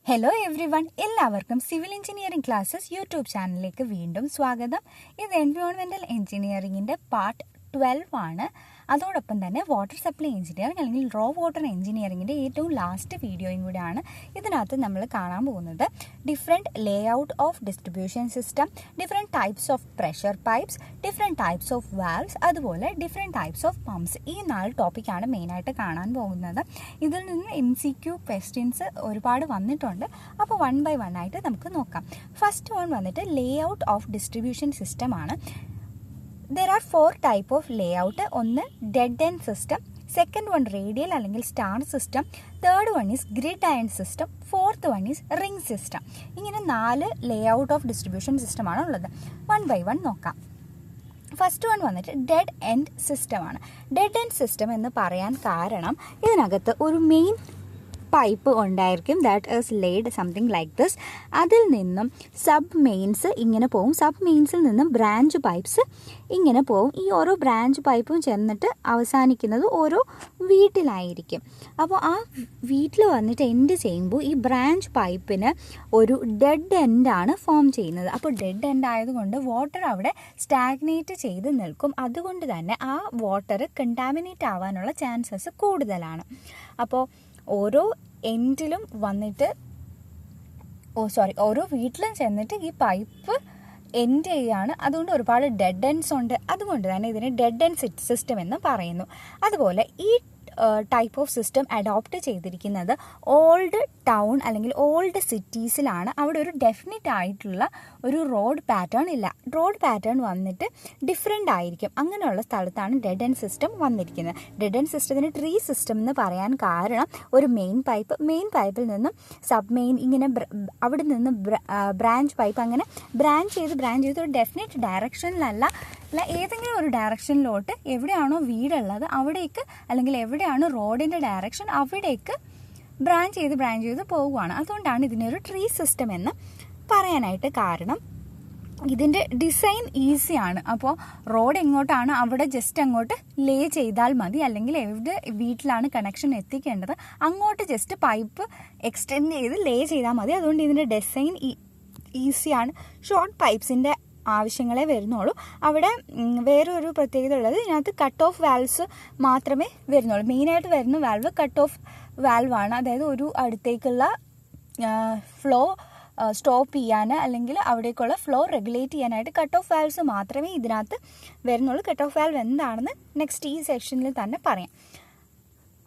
Hello every one, എല്ലാവർക്കും civil engineering classes YouTube ചാനലിലേക്ക് വീണ്ടും സ്വാഗതം. ഇത് എൻവയോൺമെൻറ്റൽ എഞ്ചിനീയറിംഗിൻ്റെ പാർട്ട് 12 ആണ്. അതോടൊപ്പം തന്നെ വാട്ടർ സപ്ലൈ എഞ്ചിനീയറിംഗ് അല്ലെങ്കിൽ റോ വാട്ടർ എഞ്ചിനീയറിംഗിൻ്റെ ഏറ്റവും ലാസ്റ്റ് വീഡിയോയും കൂടിയാണ്. ഇതിനകത്ത് നമ്മൾ കാണാൻ പോകുന്നത് different Leh out of distribution system, different types of pressure pipes, different types of valves, അതുപോലെ ഡിഫറെൻറ്റ് ടൈപ്സ് ഓഫ് പമ്പ്സ്. ഈ 4 ടോപ്പിക്കാണ് മെയിനായിട്ട് കാണാൻ പോകുന്നത്. ഇതിൽ നിന്ന് MCQ ക്വസ്റ്റ്യൻസ് ഒരുപാട് വന്നിട്ടുണ്ട്. അപ്പോൾ 1 by 1 ആയിട്ട് നമുക്ക് നോക്കാം. ഫസ്റ്റ് വൺ വന്നിട്ട് layout of distribution system ആണ്. There are 4 type of layout. ഒന്ന് dead end system, second one radial അല്ലെങ്കിൽ star system, third one is grid iron system, fourth one is ring system. ഇങ്ങനെ 4 ലേ out of distribution സിസ്റ്റമാണ് ഉള്ളത്. 1 by 1 നോക്കാം. First one വന്നിട്ട് dead end സിസ്റ്റമാണ്. Dead end system എന്ന് പറയാൻ കാരണം ഇതിനകത്ത് ഒരു മെയിൻ പൈപ്പ് ഉണ്ടായിരിക്കും, that is laid something like this. അതിൽ നിന്നും സബ് മെയിൻസ് ഇങ്ങനെ പോവും, സബ് മെയിൻസിൽ നിന്നും ബ്രാഞ്ച് പൈപ്സ് ഇങ്ങനെ പോവും. ഈ ഓരോ ബ്രാഞ്ച് പൈപ്പും ചെന്നിട്ട് അവസാനിക്കുന്നത് ഓരോ വീട്ടിലായിരിക്കും. അപ്പോൾ ആ വീട്ടിൽ വന്നിട്ട് എൻഡ് ചെയ്യുമ്പോൾ ഈ ബ്രാഞ്ച് പൈപ്പിന് ഒരു ഡെഡ് എൻഡാണ് ഫോം ചെയ്യുന്നത്. അപ്പോൾ ഡെഡ് എൻഡ് ആയതുകൊണ്ട് വാട്ടർ അവിടെ സ്റ്റാഗ്നേറ്റ് ചെയ്ത് നിൽക്കും. അതുകൊണ്ട് തന്നെ ആ വാട്ടർ കണ്ടാമിനേറ്റ് ആവാനുള്ള ചാൻസസ് കൂടുതലാണ്. അപ്പോൾ ഓരോ എൻഡിലും വന്നിട്ട് ഓരോ വീട്ടിലും ചെന്നിട്ട് ഈ പൈപ്പ് എൻഡ് ചെയ്യാണ്. അതുകൊണ്ട് ഒരുപാട് ഡെഡ് എൻഡ്സ് ഉണ്ട്. അതുകൊണ്ട് തന്നെ ഇതിനെ ഡെഡ് എൻഡ് സിസ്റ്റം എന്ന് പറയുന്നു. അതുപോലെ ഈ ടൈപ്പ് ഓഫ് സിസ്റ്റം അഡോപ്റ്റ് ചെയ്തിരിക്കുന്നത് ഓൾഡ് ടൗൺ അല്ലെങ്കിൽ ഓൾഡ് സിറ്റീസിലാണ്. അവിടെ ഒരു ഡെഫിനിറ്റ് ആയിട്ടുള്ള ഒരു റോഡ് പാറ്റേൺ ഇല്ല. റോഡ് പാറ്റേൺ വന്നിട്ട് ഡിഫറെൻ്റ് ആയിരിക്കും. അങ്ങനെയുള്ള സ്ഥലത്താണ് ഡെഡ് എൻഡ് സിസ്റ്റം വന്നിരിക്കുന്നത്. ഡെഡ് എൻഡ് സിസ്റ്റത്തിന് ട്രീ സിസ്റ്റം എന്ന് പറയാൻ കാരണം ഒരു മെയിൻ പൈപ്പിൽ നിന്നും സബ് മെയിൻ ഇങ്ങനെ അവിടെ നിന്ന് ബ്രാഞ്ച് പൈപ്പ് അങ്ങനെ ബ്രാഞ്ച് ചെയ്ത് ഒരു ഡെഫിനിറ്റ് ഡയറക്ഷനിലല്ല, ഏതെങ്കിലും ഒരു ഡയറക്ഷനിലോട്ട് എവിടെയാണോ വീടുള്ളത് അവിടേക്ക് അല്ലെങ്കിൽ എവിടെയാണ് റോഡിൻ്റെ ഡയറക്ഷൻ അവിടേക്ക് ബ്രാഞ്ച് ചെയ്ത് പോവുകയാണ്. അതുകൊണ്ടാണ് ഇതിനൊരു ട്രീ സിസ്റ്റം എന്ന് പറയാനായിട്ട് കാരണം. ഇതിൻ്റെ ഡിസൈൻ ഈസിയാണ്. അപ്പോൾ റോഡ് എങ്ങോട്ടാണ് അവിടെ ജസ്റ്റ് അങ്ങോട്ട് ലേ ചെയ്താൽ മതി, അല്ലെങ്കിൽ എവിടെ വീട്ടിലാണ് കണക്ഷൻ എത്തിക്കേണ്ടത് അങ്ങോട്ട് ജസ്റ്റ് പൈപ്പ് എക്സ്റ്റെൻഡ് ചെയ്ത് ലേ ചെയ്താൽ മതി. അതുകൊണ്ട് ഇതിൻ്റെ ഡിസൈൻ ഈസിയാണ്. ഷോർട്ട് പൈപ്സിൻ്റെ ആവശ്യങ്ങളെ വരുന്നുള്ളൂ. അവിടെ വേറൊരു പ്രത്യേകത ഉള്ളത്, ഇതിനകത്ത് കട്ട് ഓഫ് വാൽവ്സ് മാത്രമേ വരുന്നുള്ളൂ. മെയിനായിട്ട് വരുന്ന വാൽവ് കട്ട് ഓഫ് വാൽവാണ്. അതായത് ഒരു അടുത്തേക്കുള്ള ഫ്ലോ സ്റ്റോപ്പ് ചെയ്യാൻ അല്ലെങ്കിൽ അവിടേക്കുള്ള ഫ്ലോ റെഗുലേറ്റ് ചെയ്യാനായിട്ട് കട്ട് ഓഫ് വാൽവ്സ് മാത്രമേ ഇതിനകത്ത് വരുന്നുള്ളൂ. കട്ട് ഓഫ് വാൽവ് എന്താണെന്ന് നെക്സ്റ്റ് ഈ സെക്ഷനിൽ തന്നെ പറയാം.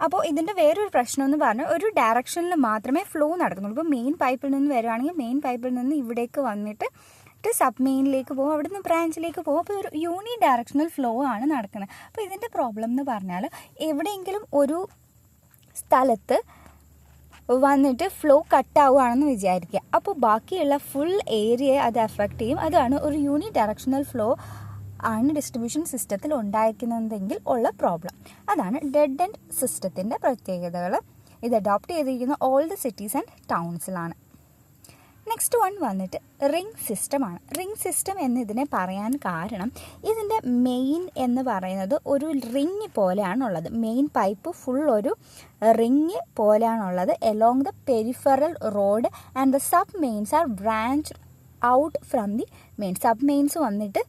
അപ്പോൾ ഇതിൻ്റെ വേറൊരു പ്രശ്നം എന്ന് പറഞ്ഞാൽ ഒരു ഡയറക്ഷനിൽ മാത്രമേ ഫ്ലോ നടക്കുന്നുള്ളൂ. ഇപ്പോൾ മെയിൻ പൈപ്പിൽ നിന്ന് വരുവാണെങ്കിൽ മെയിൻ പൈപ്പിൽ നിന്ന് ഇവിടേക്ക് വന്നിട്ട് സബ് മെയിനിലേക്ക് പോകും, അവിടെ നിന്ന് ബ്രാഞ്ചിലേക്ക് പോകും. അപ്പോൾ ഒരു യൂണി ഡയറക്ഷണൽ ഫ്ലോ ആണ് നടക്കുന്നത്. അപ്പോൾ ഇതിൻ്റെ പ്രോബ്ലം എന്ന് പറഞ്ഞാൽ എവിടെയെങ്കിലും ഒരു സ്ഥലത്ത് വന്നിട്ട് ഫ്ലോ കട്ടാവുകയാണെന്ന് വിചാരിക്കുക. അപ്പോൾ ബാക്കിയുള്ള ഫുൾ ഏരിയയെ അത് എഫക്റ്റ് ചെയ്യും. അതാണ് ഒരു യൂണി ഡയറക്ഷണൽ ഫ്ലോ ആണ് ഡിസ്ട്രിബ്യൂഷൻ സിസ്റ്റത്തിൽ ഉണ്ടായിരിക്കുന്നതെങ്കിൽ ഉള്ള പ്രോബ്ലം. അതാണ് ഡെഡ് എൻഡ് സിസ്റ്റത്തിൻ്റെ പ്രത്യേകതകൾ. ഇത് അഡോപ്റ്റ് ചെയ്തിരിക്കുന്ന ഓൾഡ് സിറ്റീസ് ആൻഡ് ടൗൺസിലാണ്. നെക്സ്റ്റ് വൺ വന്നിട്ട് റിംഗ് സിസ്റ്റമാണ്. റിംഗ് സിസ്റ്റം എന്നതിനെ പറയാൻ കാരണം ഇതിൻ്റെ മെയിൻ എന്ന് പറയുന്നത് ഒരു റിംഗ് പോലെയാണുള്ളത്. മെയിൻ പൈപ്പ് ഫുൾ ഒരു റിംഗ് പോലെയാണുള്ളത്. Along the peripheral road and the sub mains are branch out from the main. Sub mains വന്നിട്ട്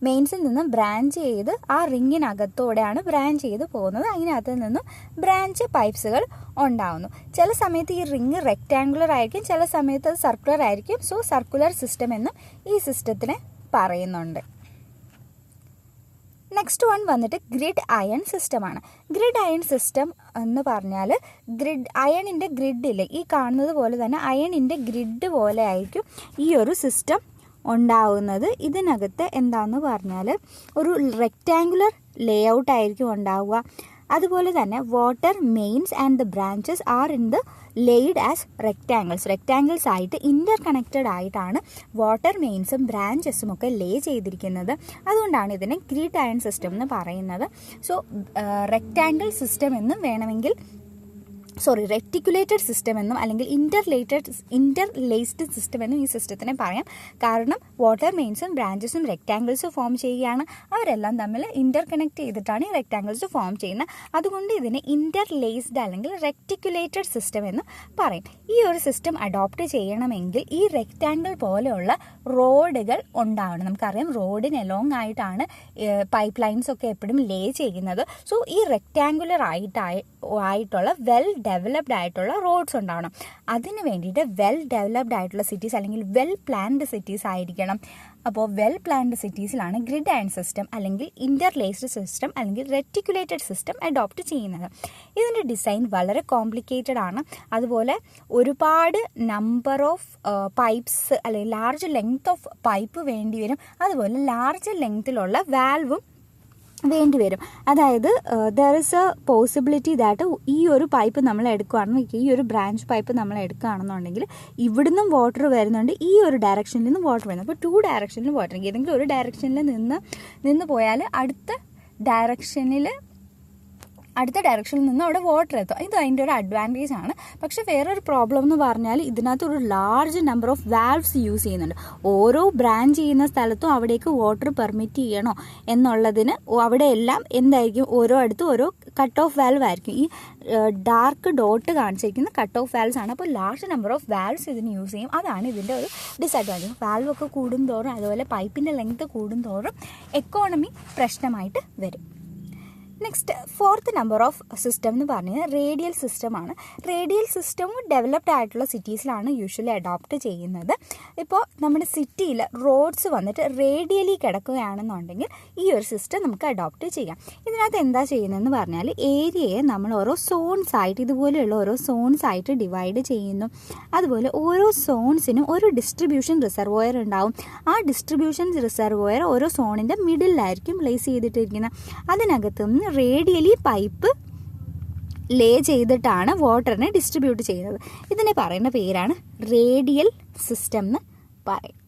മെയിൻസിൽ നിന്നും ബ്രാഞ്ച് ചെയ്ത് ആ റിങ്ങിനകത്തോടെയാണ് ബ്രാഞ്ച് ചെയ്ത് പോകുന്നത്. അതിനകത്ത് നിന്നും ബ്രാഞ്ച് പൈപ്സുകൾ ഉണ്ടാവുന്നു. ചില സമയത്ത് ഈ റിങ് റെക്റ്റാങ്കുലർ ആയിരിക്കും, ചില സമയത്ത് അത് സർക്കുലർ ആയിരിക്കും. സോ സർക്കുലർ സിസ്റ്റം എന്നും ഈ സിസ്റ്റത്തിനെ പറയുന്നുണ്ട്. നെക്സ്റ്റ് വൺ വന്നിട്ട് ഗ്രിഡ് അയൺ സിസ്റ്റമാണ്. ഗ്രിഡ് അയൺ സിസ്റ്റം എന്ന് പറഞ്ഞാൽ അയണിൻ്റെ ഗ്രിഡിൽ ഈ കാണുന്നത് പോലെ തന്നെ അയണിൻ്റെ ഗ്രിഡ് പോലെ ആയിരിക്കും ഈ ഒരു സിസ്റ്റം ഉണ്ടാവുന്നത്. ഇതിനകത്ത് എന്താണെന്ന് പറഞ്ഞാൽ ഒരു റെക്റ്റാങ്കുലർ ലേ ഔട്ട് ആയിരിക്കും ഉണ്ടാവുക. അതുപോലെ തന്നെ water mains and the branches are in the laid as rectangles ആയിട്ട് ഇൻ്റർ കണക്റ്റഡ് ആയിട്ടാണ് വാട്ടർ മെയിൻസും ബ്രാഞ്ചസും ഒക്കെ ലേ ചെയ്തിരിക്കുന്നത്. അതുകൊണ്ടാണ് ഇതിനെ ഗ്രിഡ് അയൺ സിസ്റ്റം എന്ന് പറയുന്നത്. സോ റെക്റ്റാങ്കിൾ സിസ്റ്റം എന്നും വേണമെങ്കിൽ റെറ്റിക്കുലേറ്റഡ് സിസ്റ്റം എന്നും അല്ലെങ്കിൽ ഇന്റർലേസ്ഡ് സിസ്റ്റം എന്നും ഈ സിസ്റ്റത്തിനെ പറയാം. കാരണം വാട്ടർ മെയിൻസും ബ്രാഞ്ചസും റെക്റ്റാങ്കിൾസും ഫോം ചെയ്യുകയാണ്. അവരെല്ലാം തമ്മിൽ ഇന്റർ കണക്ട് ചെയ്തിട്ടാണ് ഈ റെക്റ്റാങ്കിൾസ് ഫോം ചെയ്യുന്നത്. അതുകൊണ്ട് ഇതിനെ ഇന്റർലേസ്ഡ് അല്ലെങ്കിൽ റെറ്റിക്കുലേറ്റഡ് സിസ്റ്റം എന്ന് പറയും. ഈ ഒരു സിസ്റ്റം അഡോപ്റ്റ് ചെയ്യണമെങ്കിൽ ഈ റെക്റ്റാങ്കിൾ പോലെയുള്ള റോഡുകൾ ഉണ്ടാവണം. നമുക്കറിയാം റോഡിന് എലോങ് ആയിട്ടാണ് പൈപ്പ് ലൈൻസ് ഒക്കെ എപ്പോഴും ലേ ചെയ്യുന്നത്. സോ ഈ റെക്റ്റാങ്കുലർ ആയിട്ടുള്ള വെൽ ഡെവലപ്ഡ് ആയിട്ടുള്ള റോഡ്സ് ഉണ്ടാവണം. അതിന് വേണ്ടിയിട്ട് വെൽ ഡെവലപ്ഡ് ആയിട്ടുള്ള സിറ്റീസ് അല്ലെങ്കിൽ വെൽ പ്ലാൻഡ് സിറ്റീസ് ആയിരിക്കണം. അപ്പോൾ വെൽ പ്ലാൻഡ് സിറ്റീസിലാണ് ഗ്രിഡ് അയൺ സിസ്റ്റം അല്ലെങ്കിൽ ഇന്റർലേസ്ഡ് സിസ്റ്റം അല്ലെങ്കിൽ റെറ്റിക്കുലേറ്റഡ് സിസ്റ്റം അഡോപ്റ്റ് ചെയ്യുന്നത്. ഇതിൻ്റെ ഡിസൈൻ വളരെ കോംപ്ലിക്കേറ്റഡ് ആണ്. അതുപോലെ ഒരുപാട് നമ്പർ ഓഫ് പൈപ്സ് അല്ലെങ്കിൽ ലാർജ് ലെങ്ത് ഓഫ് പൈപ്പ് വേണ്ടി വരും. അതുപോലെ ലാർജ് ലെങ്ത്തിലുള്ള വാൽവും വേണ്ടി വരും. അതായത് there is a possibility that ഈ ഒരു പൈപ്പ് നമ്മൾ എടുക്കുകയാണെന്ന്, ഈ ഒരു ബ്രാഞ്ച് പൈപ്പ് നമ്മൾ എടുക്കുകയാണെന്നുണ്ടെങ്കിൽ ഇവിടുന്നും വാട്ടർ വരുന്നുണ്ട്, ഈ ഒരു ഡയറക്ഷനിൽ നിന്നും വാട്ടർ വരുന്നു. അപ്പോൾ 2 ഡയറക്ഷനിലും വാട്ടർ, ഏതെങ്കിലും ഒരു ഡയറക്ഷനിൽ നിന്ന് പോയാൽ അടുത്ത ഡയറക്ഷനിൽ നിന്ന് അവിടെ വാട്ടർ എത്തും. ഇത് അതിൻ്റെ ഒരു അഡ്വാൻറ്റേജ് ആണ്. പക്ഷേ വേറൊരു പ്രോബ്ലം എന്ന് പറഞ്ഞാൽ ഇതിനകത്ത് ഒരു large number of valves use ചെയ്യുന്നുണ്ട്. ഓരോ ബ്രാഞ്ച് ചെയ്യുന്ന സ്ഥലത്തും അവിടേക്ക് വാട്ടർ പെർമിറ്റ് ചെയ്യണോ എന്നുള്ളതിന് അവിടെയെല്ലാം എന്തായിരിക്കും, ഓരോ അടുത്തും ഓരോ കട്ട് ഓഫ് വാൽവ് ആയിരിക്കും. ഈ ഡാർക്ക് ഡോട്ട് കാണിച്ചിരിക്കുന്ന കട്ട് ഓഫ് വാൽവ്സ് ആണ്. അപ്പോൾ ലാർജ് നമ്പർ ഓഫ് വാൽവ്സ് ഇതിന് യൂസ് ചെയ്യും. അതാണ് ഇതിൻ്റെ ഒരു ഡിസഡ്വാൻറ്റേജ്. വാൽവ് ഒക്കെ കൂടുന്തോറും അതുപോലെ പൈപ്പിൻ്റെ ലെങ്ത് കൂടുന്തോറും എക്കോണമി പ്രശ്നമായിട്ട് വരും. Next 4th number of system എന്ന് പറഞ്ഞാൽ റേഡിയൽ സിസ്റ്റമാണ്. റേഡിയൽ സിസ്റ്റവും ഡെവലപ്ഡ് ആയിട്ടുള്ള സിറ്റീസിലാണ് യൂഷ്വലി അഡോപ്റ്റ് ചെയ്യുന്നത്. ഇപ്പോൾ നമ്മുടെ സിറ്റിയിൽ റോഡ്സ് വന്നിട്ട് റേഡിയലി കിടക്കുകയാണെന്നുണ്ടെങ്കിൽ ഈ ഒരു സിസ്റ്റം നമുക്ക് അഡോപ്റ്റ് ചെയ്യാം. ഇതിനകത്ത് എന്താ ചെയ്യുന്നതെന്ന് പറഞ്ഞാൽ ഏരിയയെ നമ്മൾ ഓരോ സോൺസ് ആയിട്ട്, ഇതുപോലെയുള്ള ഓരോ സോൺസ് ആയിട്ട് ഡിവൈഡ് ചെയ്യുന്നു. അതുപോലെ ഓരോ സോൺസിനും ഒരു ഡിസ്ട്രിബ്യൂഷൻ റിസർവോയർ ഉണ്ടാവും. ആ ഡിസ്ട്രിബ്യൂഷൻ റിസർവോയർ ഓരോ സോണിൻ്റെ മിഡിലായിരിക്കും പ്ലേസ് ചെയ്തിട്ടിരിക്കുന്നത്. അതിനകത്ത് നിന്ന് റേഡിയലി പൈപ്പ് ലേ ചെയ്തിട്ടാണ് വാട്ടറിനെ ഡിസ്ട്രിബ്യൂട്ട് ചെയ്യുന്നത്. ഇതിനെ പറയുന്ന പേരാണ് റേഡിയൽ സിസ്റ്റം എന്ന് പറയും.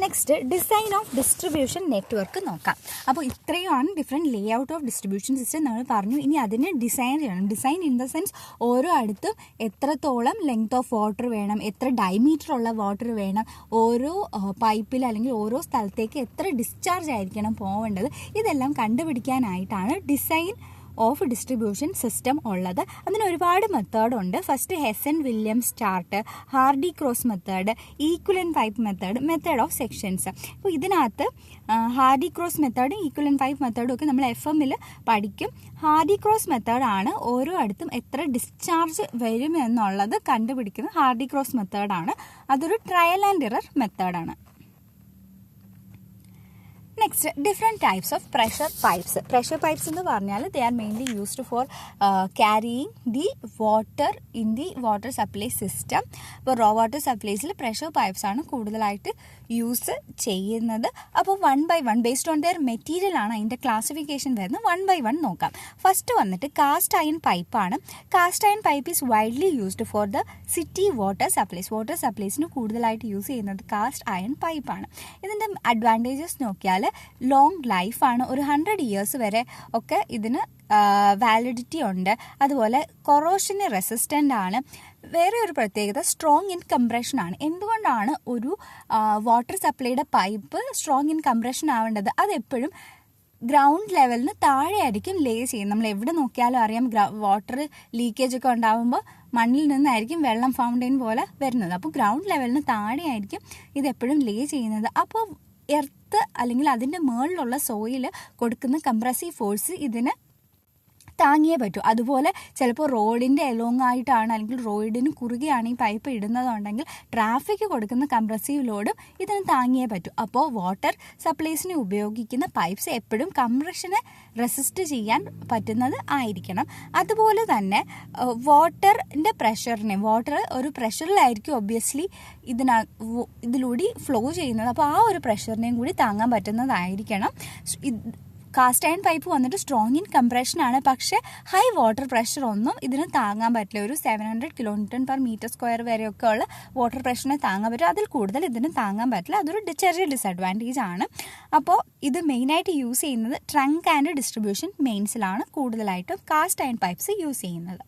Next design of distribution network നോക്കാം. അപ്പോൾ ഇത്രയുമാണ് different Leh out of distribution system നമ്മൾ പറഞ്ഞു. ഇനി അതിനെ ഡിസൈൻ ചെയ്യണം. ഡിസൈൻ ഇൻ ദ സെൻസ് ഓരോ അടുത്തും എത്രത്തോളം ലെങ്ത് ഓഫ് വാട്ടർ വേണം, എത്ര ഡയമീറ്റർ ഉള്ള വാട്ടർ വേണം, ഓരോ പൈപ്പിൽ അല്ലെങ്കിൽ ഓരോ സ്ഥലത്തേക്ക് എത്ര ഡിസ്ചാർജ് ആയിരിക്കണം പോവേണ്ടത്, ഇതെല്ലാം കണ്ടുപിടിക്കാനായിട്ടാണ് ഡിസൈൻ ഓഫ് ഡിസ്ട്രിബ്യൂഷൻ സിസ്റ്റം ഉള്ളത്. അതിന് ഒരുപാട് മെത്തേഡുണ്ട്. First Hazen Williams chart, Hardy Cross method, equivalent pipe method of sections. അപ്പോൾ ഇതിനകത്ത് ഹാർഡി ക്രോസ് മെത്തേഡും ഈക്വലന്റ് പൈപ്പ് മെത്തേഡും ഒക്കെ നമ്മൾ FM-ൽ പഠിക്കും. ഹാർഡി ക്രോസ് മെത്തേഡാണ് ഓരോ അടുത്തും എത്ര ഡിസ്ചാർജ് വരും എന്നുള്ളത് കണ്ടുപിടിക്കുന്നത്. ഹാർഡി ക്രോസ് മെത്തേഡാണ്. അതൊരു ട്രയൽ ആൻഡ് എറർ മെത്തേഡാണ്. Next different types of pressure pipes. Pressure pipes എന്ന് പറഞ്ഞാൽ they are mainly used for carrying the water in the water supply system. ഇപ്പോൾ റോ വാട്ടർ സപ്ലൈസിൽ പ്രഷർ പൈപ്സ് ആണ് കൂടുതലായിട്ട് യൂസ് ചെയ്യുന്നത്. അപ്പോൾ 1 by 1 based on their material ആണ് അതിൻ്റെ classification വരുന്നത്. 1 by 1 നോക്കാം. ഫസ്റ്റ് വന്നിട്ട് കാസ്റ്റ് അയൺ പൈപ്പാണ്. Cast iron pipe is widely used for the city water supplies. Water സപ്ലൈസിന് കൂടുതലായിട്ട് യൂസ് ചെയ്യുന്നത് കാസ്റ്റ് അയൺ പൈപ്പാണ്. ഇതിൻ്റെ അഡ്വാൻറ്റേജസ് നോക്കിയാൽ ലോങ് ലൈഫാണ്. ഒരു 100 years വരെ ഒക്കെ ഇതിന് വാലിഡിറ്റി ഉണ്ട്. അതുപോലെ കൊറോഷന് റെസിസ്റ്റൻ്റ് ആണ്. വേറെ ഒരു പ്രത്യേകത സ്ട്രോങ് ഇൻ കംപ്രഷൻ ആണ്. എന്തുകൊണ്ടാണ് ഒരു വാട്ടർ സപ്ലൈയുടെ പൈപ്പ് സ്ട്രോങ് ഇൻ കംപ്രഷൻ ആവേണ്ടത്? അതെപ്പോഴും ഗ്രൗണ്ട് ലെവലിന് താഴെയായിരിക്കും ലേ ചെയ്യുന്നത്. നമ്മൾ എവിടെ നോക്കിയാലും അറിയാം വാട്ടർ ലീക്കേജ് ഒക്കെ ഉണ്ടാകുമ്പോൾ മണ്ണിൽ നിന്നായിരിക്കും വെള്ളം ഫൗണ്ടെയിൻ പോലെ വരുന്നത്. അപ്പോൾ ഗ്രൗണ്ട് ലെവലിന് താഴെയായിരിക്കും ഇതെപ്പോഴും ലേ ചെയ്യുന്നത്. അപ്പോൾ എർത്ത് അല്ലെങ്കിൽ അതിൻ്റെ മുകളിലുള്ള സോയിൽ കൊടുക്കുന്ന കംപ്രസീവ് ഫോഴ്സ് ഇതിന് താങ്ങിയേ പറ്റൂ. അതുപോലെ ചിലപ്പോൾ റോഡിൻ്റെ എലോങ് ആയിട്ടാണ് അല്ലെങ്കിൽ റോഡിന് കുറുകെയാണ് ഈ പൈപ്പ് ഇടുന്നതുണ്ടെങ്കിൽ ട്രാഫിക് കൊടുക്കുന്ന കംപ്രസീവ് ലോഡും ഇതിന് താങ്ങിയേ പറ്റൂ. അപ്പോൾ വാട്ടർ സപ്ലൈസിന് ഉപയോഗിക്കുന്ന പൈപ്സ് എപ്പോഴും കംപ്രഷനെ റെസിസ്റ്റ് ചെയ്യാൻ പറ്റുന്നത് ആയിരിക്കണം. അതുപോലെ തന്നെ വാട്ടറിൻ്റെ പ്രഷറിനെ, വാട്ടർ ഒരു പ്രഷറിലായിരിക്കും ഒബ്വിയസ്ലി ഇതിലൂടെ ഫ്ലോ ചെയ്യുന്നത്. അപ്പോൾ ആ ഒരു പ്രഷറിനെയും കൂടി താങ്ങാൻ പറ്റുന്നതായിരിക്കണം. കാസ്റ്റ് അയൺ പൈപ്പ് വന്നിട്ട് സ്ട്രോങ് ഇൻ കംപ്രഷൻ ആണ്. പക്ഷേ ഹൈ വാട്ടർ പ്രഷർ ഒന്നും ഇതിന് താങ്ങാൻ പറ്റില്ല. ഒരു 700 kN/m² വരെയൊക്കെ ഉള്ള വാട്ടർ പ്രഷറിനെ താങ്ങാൻ പറ്റും. അതിൽ കൂടുതൽ ഇതിന് താങ്ങാൻ പറ്റില്ല. അതൊരു ചെറിയ ഡിസഡ്വാൻറ്റേജ് ആണ്. അപ്പോൾ ഇത് മെയിനായിട്ട് യൂസ് ചെയ്യുന്നത് ട്രങ്ക് ആൻഡ് ഡിസ്ട്രിബ്യൂഷൻ മെയിൻസിലാണ് കൂടുതലായിട്ടും കാസ്റ്റ് അയൺ പൈപ്പ്സ് യൂസ് ചെയ്യുന്നത്.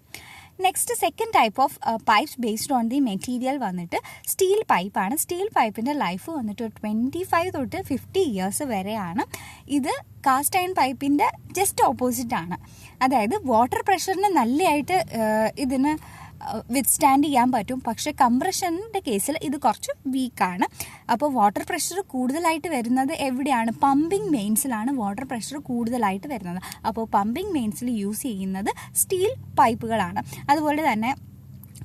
Next second type of pipes based on the material വന്നിട്ട് സ്റ്റീൽ പൈപ്പാണ്. സ്റ്റീൽ പൈപ്പിൻ്റെ ലൈഫ് വന്നിട്ട് 25 തൊട്ട് 50 ഇയേഴ്സ് വരെയാണ്. ഇത് കാസ്റ്റ് അയൺ പൈപ്പിൻ്റെ ജസ്റ്റ് ഓപ്പോസിറ്റ് ആണ്. അതായത് വാട്ടർ പ്രഷറിന് നല്ലതായിട്ട് ഇതിന് വിത്ത്സ്റ്റാൻഡ് ചെയ്യാൻ പറ്റും. പക്ഷേ കംപ്രഷൻ്റെ കേസിൽ ഇത് കുറച്ച് വീക്കാണ്. അപ്പോൾ വാട്ടർ പ്രഷർ കൂടുതലായിട്ട് വരുന്നത് എവിടെയാണ്? പമ്പിങ് മെയിൻസിലാണ് വാട്ടർ പ്രഷർ കൂടുതലായിട്ട് വരുന്നത്. അപ്പോൾ പമ്പിങ് മെയിൻസിൽ യൂസ് ചെയ്യുന്നത് സ്റ്റീൽ പൈപ്പുകളാണ്. അതുപോലെ തന്നെ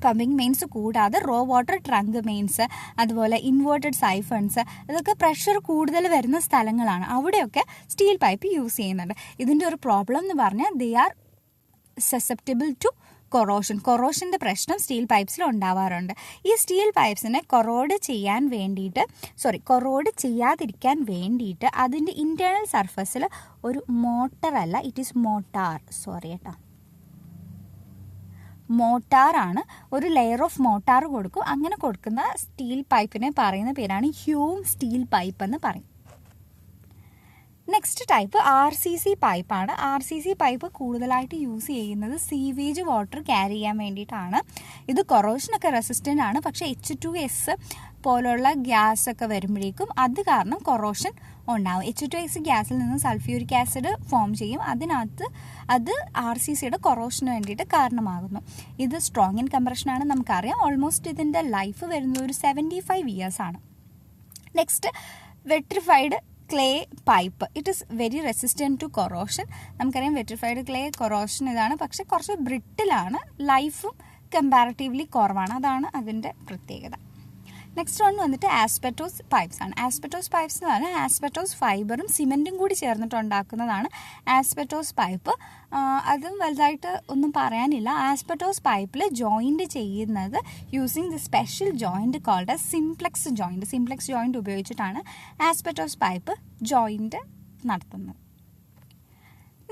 പമ്പിങ് മെയിൻസ് കൂടാതെ റോ വാട്ടർ ട്രങ്ക് മെയിൻസ്, അതുപോലെ ഇൻവേർട്ടഡ് സൈഫൺസ്, ഇതൊക്കെ പ്രഷർ കൂടുതൽ വരുന്ന സ്ഥലങ്ങളാണ്. അവിടെയൊക്കെ സ്റ്റീൽ പൈപ്പ് യൂസ് ചെയ്യുന്നുണ്ട്. ഇതിൻ്റെ ഒരു പ്രോബ്ലം എന്ന് പറഞ്ഞാൽ ദേ ആർ സസെപ്റ്റബിൾ ടു കൊറോഷൻ്റെ പ്രശ്നം സ്റ്റീൽ പൈപ്സിൽ ഉണ്ടാവാറുണ്ട്. ഈ സ്റ്റീൽ പൈപ്സിനെ കൊറോഡ് ചെയ്യാതിരിക്കാൻ വേണ്ടിയിട്ട് അതിൻ്റെ ഇൻറ്റേർണൽ സർഫസിൽ ഒരു മോട്ടറല്ല, ഇറ്റ് ഈസ് മോട്ടാറാണ്, ഒരു ലെയർ ഓഫ് മോട്ടാർ കൊടുക്കും. അങ്ങനെ കൊടുക്കുന്ന സ്റ്റീൽ പൈപ്പിനെ പറയുന്ന പേരാണ് ഹ്യൂം സ്റ്റീൽ പൈപ്പ് എന്ന് പറയും. Next type RCC പൈപ്പാണ്. RCC pipe കൂടുതലായിട്ട് യൂസ് ചെയ്യുന്നത് സീവേജ് വാട്ടർ ക്യാരി ചെയ്യാൻ വേണ്ടിയിട്ടാണ്. ഇത് കൊറോഷനൊക്കെ റെസിസ്റ്റൻ്റ് ആണ്. പക്ഷേ H2S പോലുള്ള ഗ്യാസ് ഒക്കെ വരുമ്പോഴേക്കും അത് കാരണം കൊറോഷൻ ഉണ്ടാവും. H2S ഗ്യാസിൽ നിന്ന് സൾഫ്യൂരിക് ആസിഡ് ഫോം ചെയ്യും. അത് RCCയുടെ കൊറോഷന് വേണ്ടിയിട്ട് കാരണമാകുന്നു. ഇത് സ്ട്രോങ് ഇൻ കംപ്രഷനാണ്, നമുക്കറിയാം. ഓൾമോസ്റ്റ് ഇതിൻ്റെ ലൈഫ് വരുന്നത് ഒരു 75 ഇയേഴ്സ് ആണ്. Next vitrified clay pipe. It is very resistant to corrosion. നമുക്കറിയാം വെട്രിഫൈഡ് ക്ലേ കൊറോഷൻ ഇതാണ്, പക്ഷെ കുറച്ച് ബ്രിട്ടിലാണ്, ലൈഫും കമ്പാരിറ്റീവ്ലി കുറവാണ്. അതാണ് അതിൻ്റെ പ്രത്യേകത. നെക്സ്റ്റ് വൺ വന്നിട്ട് ആസ്പെറ്റോസ് പൈപ്സ് ആണ്. ആസ്പെറ്റോസ് പൈപ്സ് എന്ന് പറഞ്ഞാൽ ആസ്പെറ്റോസ് ഫൈബറും സിമെൻറ്റും കൂടി ചേർന്നിട്ട് ഉണ്ടാക്കുന്നതാണ് ആസ്പെറ്റോസ് പൈപ്പ്. അതും വലുതായിട്ട് ഒന്നും പറയാനില്ല. ആസ്പെറ്റോസ് പൈപ്പിൽ ജോയിൻറ്റ് ചെയ്യുന്നത് using the special joint called simplex joint ഉപയോഗിച്ചിട്ടാണ് ആസ്പെറ്റോസ് പൈപ്പ് ജോയിൻറ്റ് നടത്തുന്നത്.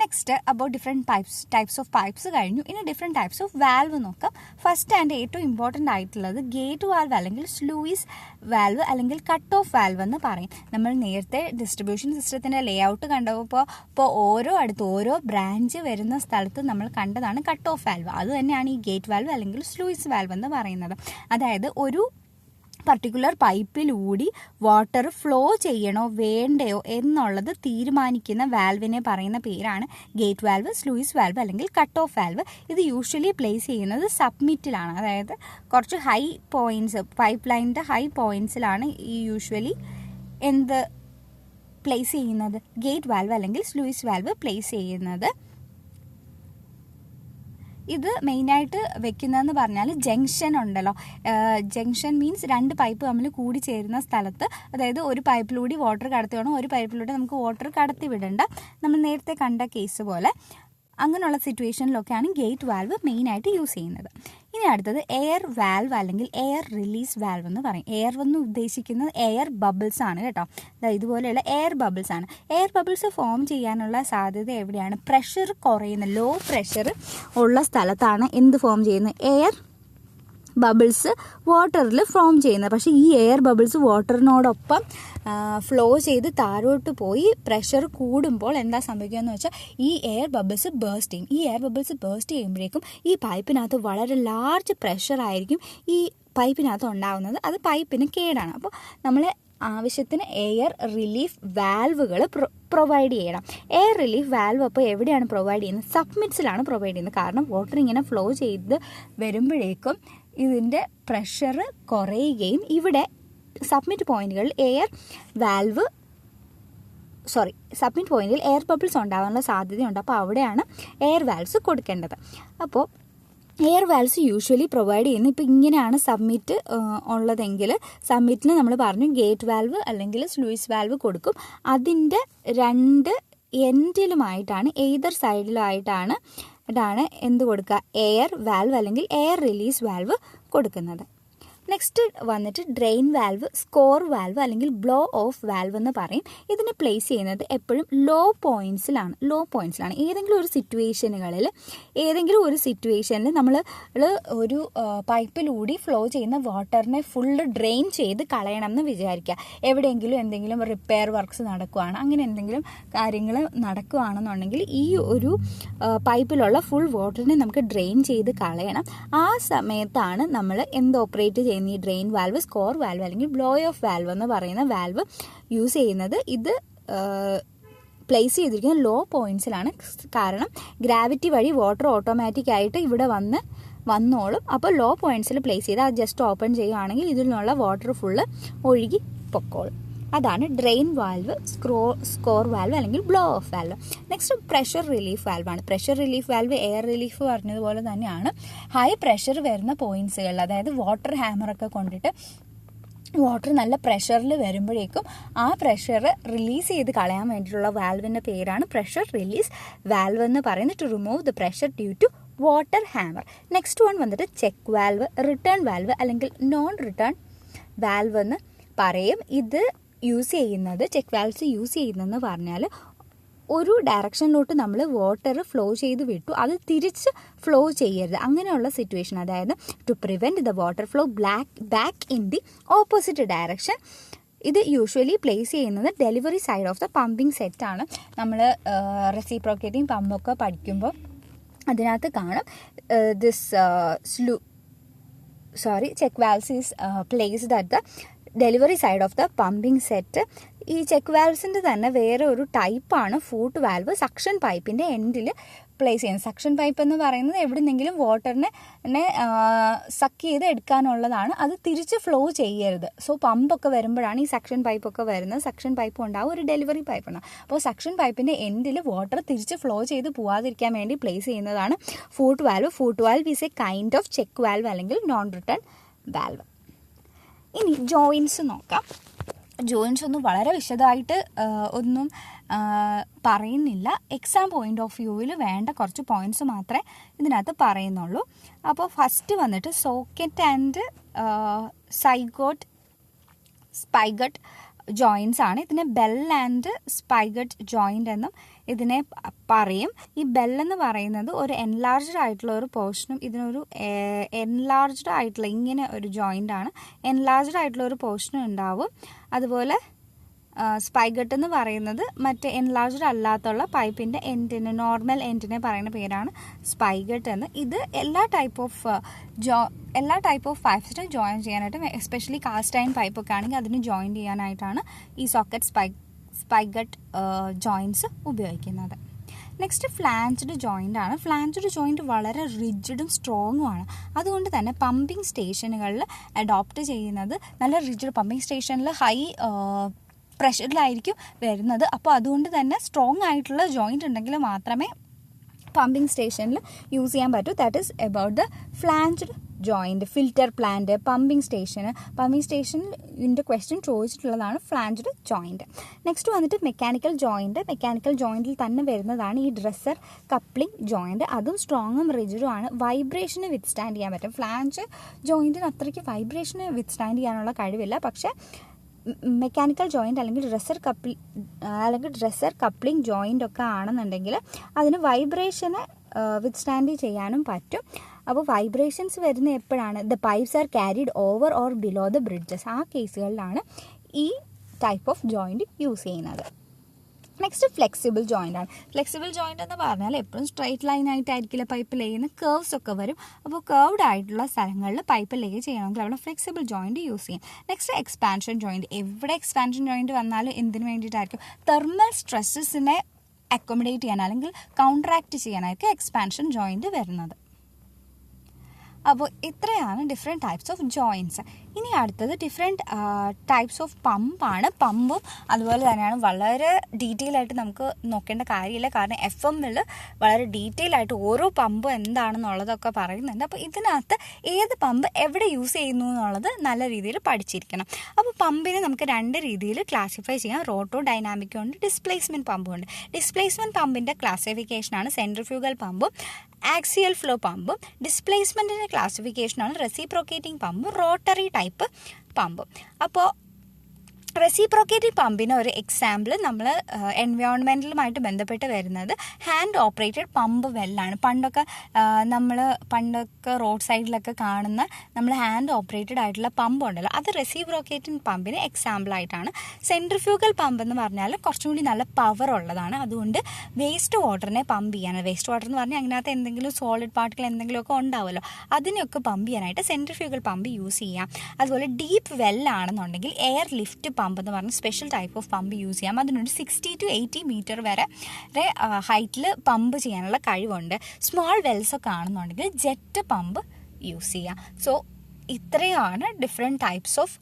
Next about different types of pipes കഴിഞ്ഞു. ഇനി ഡിഫറെൻറ്റ് ടൈപ്സ് ഓഫ് വാൽവ് നോക്കാം. ഫസ്റ്റ് ആൻഡ് ഏറ്റവും ഇമ്പോർട്ടൻ്റ് ആയിട്ടുള്ളത് ഗേറ്റ് വാൽവ് അല്ലെങ്കിൽ സ്ലൂയിസ് വാൽവ് അല്ലെങ്കിൽ കട്ട് ഓഫ് വാൽവ് എന്ന് പറയും. നമ്മൾ നേരത്തെ ഡിസ്ട്രിബ്യൂഷൻ സിസ്റ്റത്തിൻ്റെ ലേ ഔട്ട് കണ്ടപ്പോൾ ഓരോ ബ്രാഞ്ച് വരുന്ന സ്ഥലത്ത് നമ്മൾ കണ്ടതാണ് കട്ട് ഓഫ് വാൽവ്. അത് തന്നെയാണ് ഈ ഗേറ്റ് വാൽവ് അല്ലെങ്കിൽ സ്ലൂയിസ് വാൽവ് എന്ന് പറയുന്നത്. അതായത് ഒരു പർട്ടിക്കുലർ പൈപ്പിലൂടെ വാട്ടർ ഫ്ലോ ചെയ്യണോ വേണ്ടയോ എന്നുള്ളത് തീരുമാനിക്കുന്ന വാൽവിനെ പറയുന്ന പേരാണ് ഗേറ്റ് വാൽവ്, സ്ലൂയിസ് വാൽവ് അല്ലെങ്കിൽ കട്ട് ഓഫ് വാൽവ്. ഇത് യൂഷ്വലി പ്ലേസ് ചെയ്യുന്നത് സബ്മിറ്റിലാണ്. അതായത് കുറച്ച് ഹൈ പോയിൻറ്റ്സ്, പൈപ്പ് ലൈനിൻ്റെ ഹൈ പോയിൻറ്റ്സിലാണ് ഈ യൂഷ്വലി പ്ലേസ് ചെയ്യുന്നത്, ഗേറ്റ് വാൽവ് അല്ലെങ്കിൽ സ്ലൂയിസ് വാൽവ് പ്ലേസ് ചെയ്യുന്നത്. ഇത് മെയിനായിട്ട് വെക്കുന്നതെന്ന് പറഞ്ഞാൽ ജംഗ്ഷൻ ഉണ്ടല്ലോ, ജംഗ്ഷൻ മീൻസ് രണ്ട് പൈപ്പ് തമ്മിൽ കൂടി ചേരുന്ന സ്ഥലത്ത്. അതായത് ഒരു പൈപ്പിലൂടെ വാട്ടർ കടത്തി വേണം, ഒരു പൈപ്പിലൂടെ നമുക്ക് വാട്ടർ കടത്തി വിടണ്ട. നമ്മൾ നേരത്തെ കണ്ട കേസ് പോലെ അങ്ങനെയുള്ള സിറ്റുവേഷനിലൊക്കെയാണ് ഗേറ്റ് വാൽവ് മെയിനായിട്ട് യൂസ് ചെയ്യുന്നത്. ഇനി അടുത്തത് എയർ വാൽവ് അല്ലെങ്കിൽ എയർ റിലീസ് വാൽവ് എന്ന് പറയും. എയർ എന്ന് ഉദ്ദേശിക്കുന്നത് എയർ ബബിൾസ് ആണ് കേട്ടോ. ഇതുപോലെയുള്ള എയർ ബബിൾസ് ആണ്. എയർ ബബിൾസ് ഫോം ചെയ്യാനുള്ള സാധ്യത എവിടെയാണ്? പ്രഷർ കുറയുന്ന, ലോ പ്രഷർ ഉള്ള സ്ഥലത്താണ് എന്ത് ഫോം ചെയ്യുന്നത്? എയർ ബബിൾസ് വാട്ടറിൽ ഫോം ചെയ്യുന്നത്. പക്ഷേ ഈ എയർ ബബിൾസ് വാട്ടറിനോടൊപ്പം ഫ്ലോ ചെയ്ത് താഴോട്ട് പോയി പ്രഷർ കൂടുമ്പോൾ എന്താ സംഭവിക്കുക എന്ന് വെച്ചാൽ ഈ എയർ ബബിൾസ് ബേസ്റ്റ് ചെയ്യും. ഈ എയർ ബബിൾസ് ബേസ്റ്റ് ചെയ്യുമ്പോഴേക്കും ഈ പൈപ്പിനകത്ത് വളരെ ലാർജ് പ്രഷറായിരിക്കും ഈ പൈപ്പിനകത്ത് ഉണ്ടാകുന്നത്. അത് പൈപ്പിന് കേടാണ്. അപ്പോൾ നമ്മൾ ആവശ്യത്തിന് എയർ റിലീഫ് വാൽവുകൾ പ്രൊവൈഡ് ചെയ്യണം. എയർ റിലീഫ് വാൽവ് അപ്പോൾ എവിടെയാണ് പ്രൊവൈഡ് ചെയ്യുന്നത്? സബ്മിറ്റ്സിലാണ് പ്രൊവൈഡ് ചെയ്യുന്നത്. കാരണം വാട്ടർ ഇങ്ങനെ ഫ്ലോ ചെയ്ത് വരുമ്പോഴേക്കും ഇതിൻ്റെ പ്രഷർ കുറയുകയും ഇവിടെ സബ്മിറ്റ് പോയിന്റുകളിൽ സബ്മിറ്റ് പോയിന്റിൽ എയർ ബബിൾസ് ഉണ്ടാകാനുള്ള സാധ്യതയുണ്ട്. അപ്പോൾ അവിടെയാണ് എയർ വാൽവ്സ് കൊടുക്കേണ്ടത്. അപ്പോൾ എയർ വാൽവ്സ് യൂഷ്വലി പ്രൊവൈഡ് ചെയ്യുന്നത് ഇപ്പോൾ ഇങ്ങനെയാണ് സബ്മിറ്റ് ഉള്ളതെങ്കിൽ സബ്മിറ്റിന് നമ്മൾ പറഞ്ഞു ഗേറ്റ് വാൽവ് അല്ലെങ്കിൽ സ്ലൂയിസ് വാൽവ് കൊടുക്കും. അതിൻ്റെ രണ്ട് എൻഡിലുമായിട്ടാണ്, എയ്തർ സൈഡിലായിട്ടാണ് എന്ത് കൊടുക്കുക? എയർ വാൽവ് അല്ലെങ്കിൽ എയർ റിലീസ് വാൽവ് കൊടുക്കുന്നത്. നെക്സ്റ്റ് വന്നിട്ട് ഡ്രെയിൻ വാൽവ്, സ്കോർ വാൽവ് അല്ലെങ്കിൽ ബ്ലോ ഓഫ് വാൽവ് എന്ന് പറയും. ഇതിനെ പ്ലേസ് ചെയ്യുന്നത് എപ്പോഴും ലോ പോയിന്റ്സിലാണ്. ഏതെങ്കിലും ഒരു സിറ്റുവേഷനിൽ നമ്മൾ ഒരു പൈപ്പിലൂടെ ഫ്ലോ ചെയ്യുന്ന വാട്ടറിനെ ഫുള്ള് ഡ്രെയിൻ ചെയ്ത് കളയണം എന്ന് വിചാരിക്കുക. എവിടെയെങ്കിലും എന്തെങ്കിലും റിപ്പയർ വർക്ക്സ് നടക്കുകയാണ്, അങ്ങനെ എന്തെങ്കിലും കാര്യങ്ങൾ നടക്കുകയാണെന്നുണ്ടെങ്കിൽ ഈ ഒരു പൈപ്പിലുള്ള ഫുൾ വാട്ടറിനെ നമുക്ക് ഡ്രെയിൻ ചെയ്ത് കളയണം. ആ സമയത്താണ് നമ്മൾ ഓപ്പറേറ്റ് ചെയ്യുന്ന ഈ ഡ്രെയിൻ വാൽവ്, സ്കോർ വാൽവ് അല്ലെങ്കിൽ ബ്ലോ ഓഫ് വാൽവ് എന്ന് പറയുന്ന വാൽവ് യൂസ് ചെയ്യുന്നത്. ഇത് പ്ലേസ് ചെയ്തിരിക്കുന്ന ലോ പോയിന്റ്സിലാണ്. കാരണം ഗ്രാവിറ്റി വഴി വാട്ടർ ഓട്ടോമാറ്റിക് ആയിട്ട് ഇവിടെ വന്നോളും. അപ്പോൾ ലോ പോയിന്റ്സിൽ പ്ലേസ് ചെയ്ത് അത് ജസ്റ്റ് ഓപ്പൺ ചെയ്യുകയാണെങ്കിൽ ഇതിൽ നിന്നുള്ള വാട്ടർ ഫുള്ള് ഒഴുകി പൊക്കോളും. അതാണ് ഡ്രെയിൻ വാൽവ്, സ്കോർ വാൽവ് അല്ലെങ്കിൽ blow off valve. Next pressure relief വാൽവാണ്. Pressure relief valve air relief പറഞ്ഞതുപോലെ തന്നെയാണ്. ഹൈ പ്രഷർ വരുന്ന പോയിന്റ്സുകളിൽ, അതായത് വാട്ടർ ഹാമറൊക്കെ കൊണ്ടിട്ട് വാട്ടർ നല്ല പ്രഷറിൽ വരുമ്പോഴേക്കും ആ പ്രഷർ റിലീസ് ചെയ്ത് കളയാൻ വേണ്ടിയിട്ടുള്ള വാൽവിൻ്റെ പേരാണ് പ്രഷർ റിലീസ് വാൽവ് എന്ന് പറയുന്നത്. To remove the pressure due to water hammer. Next one വന്നിട്ട് ചെക്ക് വാൽവ്, റിട്ടേൺ വാൽവ് അല്ലെങ്കിൽ നോൺ റിട്ടേൺ വാൽവ് എന്ന് പറയും. ഇത് ചെക്ക് വാൽവ്സ് യൂസ് ചെയ്യുന്നതെന്ന് പറഞ്ഞാൽ ഒരു ഡയറക്ഷനിലോട്ട് നമ്മൾ വാട്ടർ ഫ്ലോ ചെയ്ത് വിട്ടു, അത് തിരിച്ച് ഫ്ലോ ചെയ്യരുത്. അങ്ങനെയുള്ള സിറ്റുവേഷൻ, അതായത് to prevent the water flow back in the opposite direction. ഇത് യൂഷ്വലി പ്ലേസ് ചെയ്യുന്നത് delivery side of the pumping സെറ്റാണ്. നമ്മൾ റെസിപ്രോക്കേറ്റിംഗ് പമ്പൊക്കെ പഠിക്കുമ്പോൾ അതിനകത്ത് കാണും check valves is placed at the delivery side of the pumping set. ഈ ചെക്ക് വാൽവ്സിൻ്റെ തന്നെ വേറെ ഒരു ടൈപ്പാണ് ഫൂട്ട് വാൽവ്. സക്ഷൻ പൈപ്പിൻ്റെ എൻഡിൽ പ്ലേസ് ചെയ്യുന്നത്. സക്ഷൻ പൈപ്പ് എന്ന് പറയുന്നത് എവിടെന്നെങ്കിലും വാട്ടറിനെ സക്ക് ചെയ്ത് എടുക്കാനുള്ളതാണ്. അത് തിരിച്ച് ഫ്ലോ ചെയ്യരുത്. സോ പമ്പൊക്കെ വരുമ്പോഴാണ് ഈ സക്ഷൻ പൈപ്പൊക്കെ വരുന്നത്. സക്ഷൻ പൈപ്പ് ഉണ്ടാവും, ഒരു ഡെലിവറി പൈപ്പ് ഉണ്ടാവും. അപ്പോൾ സക്ഷൻ പൈപ്പിൻ്റെ എൻഡിൽ വാട്ടർ തിരിച്ച് ഫ്ലോ ചെയ്ത് പോകാതിരിക്കാൻ വേണ്ടി പ്ലേസ് ചെയ്യുന്നതാണ് foot valve. Foot valve is A kind of cheque valve അല്ലെങ്കിൽ നോൺ റിട്ടേൺ വാൽവ്. ഇനി ജോയിൻസ് നോക്കാം. ജോയിൻസ് ഒന്നും വളരെ വിശദമായിട്ട് ഒന്നും പറയുന്നില്ല. എക്സാം പോയിന്റ് ഓഫ് വ്യൂവിൽ വേണ്ട കുറച്ച് പോയിന്റ്സ് മാത്രമേ ഇതിനകത്ത് പറയുന്നുള്ളൂ. അപ്പോൾ ഫസ്റ്റ് വന്നിട്ട് സോക്കറ്റ് ആൻഡ് സ്പൈഗട്ട് ജോയിൻസ് ആണ്. ഇതിനെ ബെൽ ആൻഡ് സ്പൈഗട്ട് ജോയിൻ്റ് എന്നും ഇതിനെ പറയും. ഈ ബെല്ലെന്ന് പറയുന്നത് ഒരു എൻലാർജ്ഡ് ആയിട്ടുള്ള ഒരു പോർഷനും ഇതിനൊരു എൻലാർജ്ഡ് ആയിട്ടുള്ള ഇങ്ങനെ ഒരു ജോയിൻ്റാണ്. എൻലാർജ്ഡ് ആയിട്ടുള്ള ഒരു പോർഷനും ഉണ്ടാവും. അതുപോലെ സ്പൈഗട്ട് എന്ന് പറയുന്നത് മറ്റേ എൻലാർജ്ഡ് അല്ലാത്തുള്ള പൈപ്പിൻ്റെ എൻഡിന്, നോർമൽ എൻഡിനെ പറയുന്ന പേരാണ് സ്പൈഗട്ട് എന്ന്. ഇത് എല്ലാ ടൈപ്പ് ഓഫ് പൈപ്പ്സിനും ജോയിൻ ചെയ്യാനായിട്ട്, എസ്പെഷ്യലി കാസ്റ്റ് അയൺ പൈപ്പൊക്കെ ആണെങ്കിൽ അതിന് ജോയിൻ ചെയ്യാനായിട്ടാണ് ഈ സോക്കറ്റ് സ്പൈഗട്ട് ജോയിൻസ് ഉപയോഗിക്കുന്നത്. നെക്സ്റ്റ് ഫ്ലാഞ്ച്ഡ് ജോയിൻ്റ് ആണ്. ഫ്ലാഞ്ച്ഡ് ജോയിൻറ്റ് വളരെ റിജിഡും സ്ട്രോങ്ങും ആണ്. അതുകൊണ്ട് തന്നെ പമ്പിംഗ് സ്റ്റേഷനുകളിൽ അഡോപ്റ്റ് ചെയ്യുന്നത് നല്ല റിജിഡ്, പമ്പിംഗ് സ്റ്റേഷനിൽ ഹൈ പ്രഷറിലായിരിക്കും വരുന്നത്. അപ്പോൾ അതുകൊണ്ട് തന്നെ സ്ട്രോങ് ആയിട്ടുള്ള ജോയിൻ്റ് ഉണ്ടെങ്കിൽ മാത്രമേ പമ്പിംഗ് സ്റ്റേഷനിൽ യൂസ് ചെയ്യാൻ പറ്റൂ. That is about the flanged joint. Filter plant, pumping സ്റ്റേഷനിൻ്റെ ക്വസ്റ്റ്യൻ ചോദിച്ചിട്ടുള്ളതാണ് ഫ്ലാഞ്ച്ഡ് ജോയിൻറ്റ്. നെക്സ്റ്റ് വന്നിട്ട് മെക്കാനിക്കൽ ജോയിൻറ്റ്. മെക്കാനിക്കൽ ജോയിൻറ്റിൽ തന്നെ വരുന്നതാണ് ഈ ഡ്രസ്സർ കപ്ലിംഗ് ജോയിൻറ്റ്. അതും സ്ട്രോങ്ങും റിജിഡും ആണ്. വൈബ്രേഷന് വിത്ത്സ്റ്റാൻഡ് ചെയ്യാൻ പറ്റും. ഫ്ലാഞ്ച് ജോയിൻറ്റിന് അത്രയ്ക്ക് വൈബ്രേഷന് വിത്ത്സ്റ്റാൻഡ് ചെയ്യാനുള്ള കഴിവില്ല. പക്ഷേ മെക്കാനിക്കൽ ജോയിൻറ്റ് അല്ലെങ്കിൽ ഡ്രസ്സർ കപ്ലിംഗ് ജോയിൻ്റ് ഒക്കെ ആണെന്നുണ്ടെങ്കിൽ അതിന് വൈബ്രേഷനെ വിത്ത്സ്റ്റാൻഡ് ചെയ്യാനും പറ്റും. അപ്പോൾ വൈബ്രേഷൻസ് വരുന്ന എപ്പോഴാണ്? The pipes R carried over or below the bridges. ആ കേസുകളിലാണ് ഈ ടൈപ്പ് ഓഫ് ജോയിൻറ്റ് യൂസ് ചെയ്യുന്നത്. നെക്സ്റ്റ് ഫ്ലെക്സിബിൾ ജോയിൻ്റ് ആണ്. ഫ്ലെക്സിബിൾ ജോയിൻ്റ് എന്ന് പറഞ്ഞാൽ എപ്പോഴും സ്ട്രൈറ്റ് ലൈൻ ആയിട്ടായിരിക്കില്ല പൈപ്പ് ലേ ചെയ്യുന്ന, കേർവ്സ് ഒക്കെ വരും. അപ്പോൾ കേർവ്ഡ് ആയിട്ടുള്ള സ്ഥലങ്ങളിൽ പൈപ്പ് ലേ ചെയ്യണമെങ്കിൽ അവിടെ ഫ്ലെക്സിബിൾ ജോയിൻറ്റ് യൂസ് ചെയ്യും. Next expansion joint. എവിടെ എക്സ്പാൻഷൻ ജോയിൻറ്റ് വന്നാലും എന്തിനു വേണ്ടിയിട്ടായിരിക്കും? തെർമൽ സ്ട്രെസ്സസിനെ അക്കോമഡേറ്റ് ചെയ്യാൻ അല്ലെങ്കിൽ കൗണ്ടറാക്ട് ചെയ്യാനായിരിക്കും എക്സ്പാൻഷൻ ജോയിൻറ്റ് വരുന്നത്. അപ്പോൾ ഇത്രയാണ് ഡിഫറെൻറ്റ് ടൈപ്സ് ഓഫ് ജോയിൻറ്റ്സ്. ഇനി അടുത്തത് ഡിഫറെൻറ്റ് ടൈപ്സ് ഓഫ് പമ്പാണ്. പമ്പും അതുപോലെ തന്നെയാണ് വളരെ ഡീറ്റെയിൽ ആയിട്ട് നമുക്ക് നോക്കേണ്ട കാര്യമില്ല. കാരണം FM-ൽ വളരെ ഡീറ്റെയിൽ ആയിട്ട് ഓരോ പമ്പും എന്താണെന്നുള്ളതൊക്കെ പറയുന്നുണ്ട്. അപ്പോൾ ഇതിനകത്ത് ഏത് പമ്പ് എവിടെ യൂസ് ചെയ്യുന്നു എന്നുള്ളത് നല്ല രീതിയിൽ പഠിച്ചിരിക്കണം. അപ്പോൾ പമ്പിനെ നമുക്ക് രണ്ട് രീതിയിൽ ക്ലാസിഫൈ ചെയ്യാം. റോട്ടോ ഡൈനാമിക്കും ഉണ്ട്, ഡിസ്പ്ലേസ്മെൻറ്റ് പമ്പും ഉണ്ട്. ഡിസ്പ്ലേസ്മെൻറ്റ് പമ്പിൻ്റെ ക്ലാസിഫിക്കേഷനാണ് സെൻട്രിഫ്യൂഗൽ പമ്പും ആക്സിയൽ ഫ്ലോ പമ്പും. ഡിസ്പ്ലേസ്മെൻറ്റിൻ്റെ ക്ലാസിഫിക്കേഷനാണ് reciprocating pump, rotary type pump. അപ്പോൾ റെസിപ്രോക്കേറ്റിംഗ് പമ്പിന് ഒരു എക്സാമ്പിൾ നമ്മൾ എൻവയോൺമെൻറ്റലുമായിട്ട് ബന്ധപ്പെട്ട് വരുന്നത് ഹാൻഡ് ഓപ്പറേറ്റഡ് പമ്പ് വെല്ലാണ്. പണ്ടൊക്കെ റോഡ് സൈഡിലൊക്കെ കാണുന്ന നമ്മൾ ഹാൻഡ് ഓപ്പറേറ്റഡ് ആയിട്ടുള്ള പമ്പ് ഉണ്ടല്ലോ, അത് റെസിപ്രോക്കേറ്റിംഗ് പമ്പിന് എക്സാമ്പിളായിട്ടാണ്. സെൻട്രിഫ്യൂഗൽ പമ്പ് എന്ന് പറഞ്ഞാൽ കുറച്ചും കൂടി നല്ല പവർ ഉള്ളതാണ്. അതുകൊണ്ട് വേസ്റ്റ് വാട്ടറിനെ പമ്പ് ചെയ്യാൻ, വേസ്റ്റ് വാട്ടർ എന്ന് പറഞ്ഞാൽ അതിനകത്ത് എന്തെങ്കിലും സോളിഡ് പാർട്ടിക്കൽ എന്തെങ്കിലുമൊക്കെ ഉണ്ടാവുമല്ലോ, അതിനെയൊക്കെ പമ്പ് ചെയ്യാനായിട്ട് സെൻട്രിഫ്യൂഗൽ പമ്പ് യൂസ് ചെയ്യാം. അതുപോലെ ഡീപ്പ് വെല്ലാണെന്നുണ്ടെങ്കിൽ എയർ ലിഫ്റ്റ് പമ്പ് എന്ന് പറഞ്ഞ special type of pump use ചെയ്യാം. അതിനൊരു 60 to 80 മീറ്റർ വരെ ഹൈറ്റിൽ പമ്പ് ചെയ്യാനുള്ള കഴിവുണ്ട്. സ്മോൾ വെൽസൊക്കെ ആണെന്നുണ്ടെങ്കിൽ ജെറ്റ് പമ്പ് യൂസ് ചെയ്യാം. സോ ഇത്രയാണ് ഡിഫറെൻറ്റ് ടൈപ്സ് ഓഫ്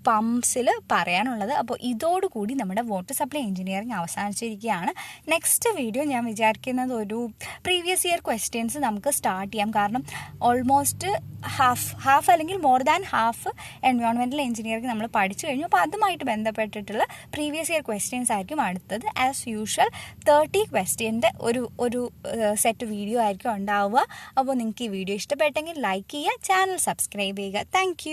പമ്പ്സിൽ പറയാനുള്ളത്. അപ്പോൾ ഇതോടുകൂടി നമ്മുടെ വാട്ടർ സപ്ലൈ എഞ്ചിനീയറിംഗ് അവസാനിച്ചിരിക്കുകയാണ്. നെക്സ്റ്റ് വീഡിയോ ഞാൻ വിചാരിക്കുന്നത് ഒരു പ്രീവിയസ് ഇയർ ക്വസ്റ്റ്യൻസ് നമുക്ക് സ്റ്റാർട്ട് ചെയ്യാം. കാരണം ഓൾമോസ്റ്റ് ഹാഫ് അല്ലെങ്കിൽ more than half environmental engineering നമ്മൾ പഠിച്ചു കഴിഞ്ഞു. അപ്പോൾ അതുമായിട്ട് ബന്ധപ്പെട്ടിട്ടുള്ള പ്രീവിയസ് ഇയർ ക്വസ്റ്റ്യൻസ് ആയിരിക്കും അടുത്തത്. ആസ് യൂഷ്വൽ 30 ക്വസ്റ്റ്യൻ്റെ ഒരു സെറ്റ് വീഡിയോ ആയിരിക്കും ഉണ്ടാവുക. അപ്പോൾ നിങ്ങൾക്ക് ഈ വീഡിയോ ഇഷ്ടപ്പെട്ടെങ്കിൽ ലൈക്ക് ചെയ്യുക, ചാനൽ സബ്സ്ക്രൈബ് ചെയ്യുക. താങ്ക്